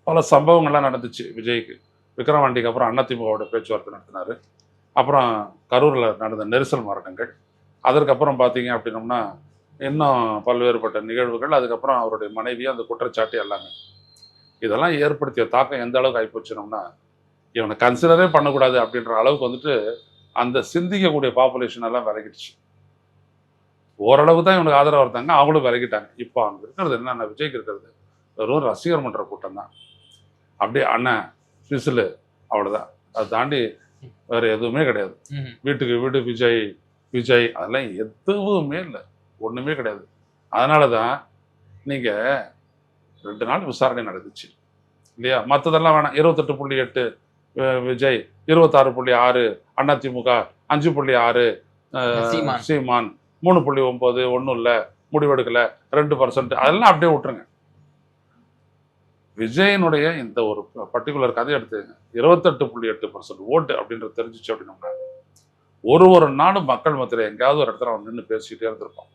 பல சம்பவங்கள்லாம் நடந்துச்சு விஜய்க்கு. விக்ரவாண்டிக்கு அப்புறம் அதிமுகவோட பேச்சுவார்த்தை நடத்தினார். அப்புறம் கரூரில் நடந்த நெரிசல் மரணங்கள். அதற்கப்புறம் பார்த்தீங்க அப்படின்னோம்னா, இன்னும் பல்வேறுபட்ட நிகழ்வுகள். அதுக்கப்புறம் அவருடைய மனைவி, அந்த குற்றச்சாட்டு எல்லாமே. இதெல்லாம் ஏற்படுத்திய தாக்கம் எந்த அளவுக்கு ஆகிப்போச்சுனோம்னா, இவனை கன்சிடரே பண்ணக்கூடாது அப்படின்ற அளவுக்கு வந்துட்டு, அந்த சிந்திக்கக்கூடிய பாப்புலேஷன் எல்லாம் விலகிடுச்சு. ஓரளவு தான் இவனுக்கு ஆதரவா இருந்தாங்க. அவங்களும் விலகிட்டாங்க. இப்போ அங்க இருக்கிறது என்னன்னா, விஜய்க்கு இருக்கிறது வெறும் ரசிகர் மன்ற கூட்டம் தான். அப்படியே அண்ணன், விசிலு அவ்வளோதான். அதை தாண்டி வேற எதுவுமே கிடையாது. வீட்டுக்கு வீடு விஜய், விஜய் அதெல்லாம் எதுவுமே இல்லை. ஒண்ணுமே கிடையாது. அதனால தான் நீங்க 2 நாள் விசாரணை நடந்துச்சு இல்லையா? மற்றதெல்லாம் வேணாம். 28.8 விஜய், 26.6 அதிமுக, 5.6 சீமான், 3.9 ஒன்றும் இல்லை, முடிவெடுக்கல, 2% அதெல்லாம் அப்படியே விட்டுருங்க. விஜயனுடைய இந்த ஒரு பர்டிகுலர் கதை எடுத்துங்க. 28.8% ஓட்டு அப்படின்றது தெரிஞ்சிச்சு அப்படின்னா, ஒரு நாளும் மக்கள் மத்தியில் எங்கேயாவது ஒரு இடத்துல அவன் நின்று பேசிக்கிட்டே இருந்திருப்பான்.